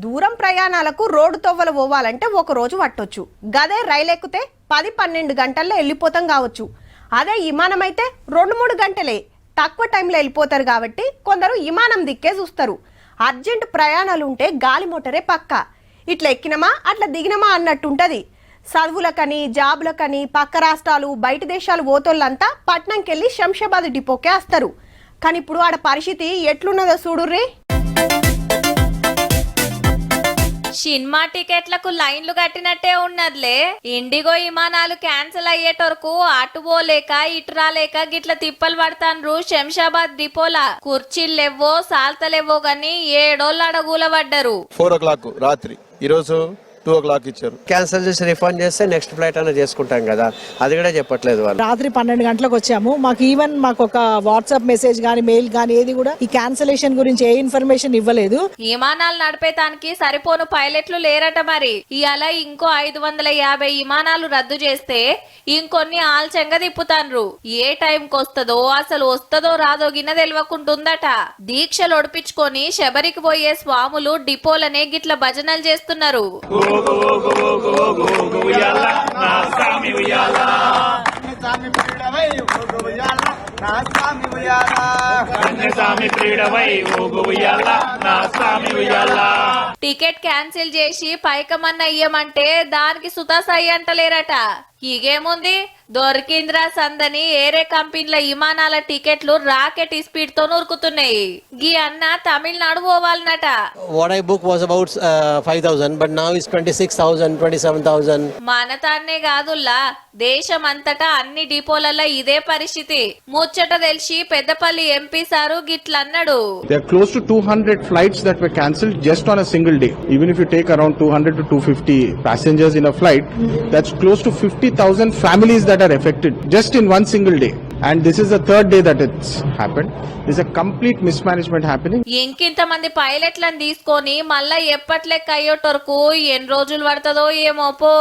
దూరం ప్రయాణాలకు రోడ్డు తవ్వలు పోవాలంటే ఒక రోజు పట్టొచ్చు. గదే రైలు ఎక్కితే 10-12 గంటల్లో వెళ్ళిపోతాం కావచ్చు. అదే విమానం అయితే 2-3 గంటలే, తక్కువ టైంలో వెళ్ళిపోతారు. కాబట్టి కొందరు విమానం దిక్కే చూస్తారు. అర్జెంట్ ప్రయాణాలు ఉంటే గాలి మోటరే పక్కా. ఇట్లా ఎక్కినమా అట్లా దిగినమా అన్నట్టుంటది. చదువులకని జాబులకని పక్క రాష్ట్రాలు బయట దేశాలు పోతోళ్ళంతా పట్నంకెళ్ళి శంషాబాద్ డిపోకే వస్తారు. కానీ ఇప్పుడు ఆడ పరిస్థితి ఎట్లున్నదో చూడుర్రీ. సినిమా టికెట్లకు లైన్లు కట్టినట్టే ఉన్నదిలే. ఇండిగో విమానాలు క్యాన్సిల్ అయ్యేటోరకు అటు పోలేక ఇటు రాలేక గిట్ల తిప్పలు పడతాన్రు. శంషాబాద్ డిపోలా కుర్చీలెవ్వో సాల్తలేవో గాని 7 రోజులు అడగుల పడ్డారు. 4 o'clock రాత్రి, ఈరోజు 2 o'clock ఇచ్చారు. క్యాన్సిల్ చేసి రిఫండ్ చేస్తే నెక్స్ట్ ఫ్లైట్ అనేది చేసుకుంటాం కదా, అది కూడా చెప్పట్లేదు వాళ్ళు. రాత్రి 12 గంటలకు వచ్చాము. మాకు ఒక వాట్సాప్ మెసేజ్ గానీ మెయిల్ గానీ ఏది కూడా ఈ క్యాన్సిలేషన్ గురించి ఏ ఇన్ఫర్మేషన్ ఇవ్వలేదు. విమానాలు నడిపేతానికి సరిపోను పైలట్లు లేరట. మరి ఇవాళ ఇంకో 550 విమానాలు రద్దు చేస్తే ఇంకొన్ని ఆల్చంగా తిప్పుతాన్రు. ఏ టైంకి వస్తుందో అసలు వస్తుందో రాదో గిన్న తెలియకుంటుందట. దీక్షలు ఒడిపించుకొని శబరికి పోయే స్వాములు డిపోలనే గిట్ల భజనలు చేస్తున్నారు. టికెట్ క్యాన్సిల్ చేసి పైకమన్న ఇయ్యమంటే దానికి సుతాసై అంటలేరట. ఇగేముంది, దొరికింద్రా సందని ఏరే కంపెనీల విమానాల టికెట్లు రాకెట్ స్పీడ్ తో ఉరుకుతున్నాయి. గీ అన్న Tamil Nadu పోవాలన్నట. What I booked was about 5,000, but now it's 26,000, 27,000. మన తాన్నే కాదుల్లా, దేశమంతటా అన్ని డిపోలలో ఇదే పరిస్థితి. ముచ్చట తెలిసి పెద్దపల్లి ఎంపీ సారు గిట్లన్నాడు. There are close to 200 flights that were cancelled just on a single day. Even if you take around 200 to 250 passengers in a flight, that's close to 50,000 families that are affected just in one single day. And this is the third day that it's happened. There's a complete mismanagement happening. ఇంకింత మంది పైలట్లను తీసుకొని మళ్ళా ఎప్పట్లెక్క అయ్యేటోరకు ఎన్ని రోజులు పడుతుందో ఏమో పో.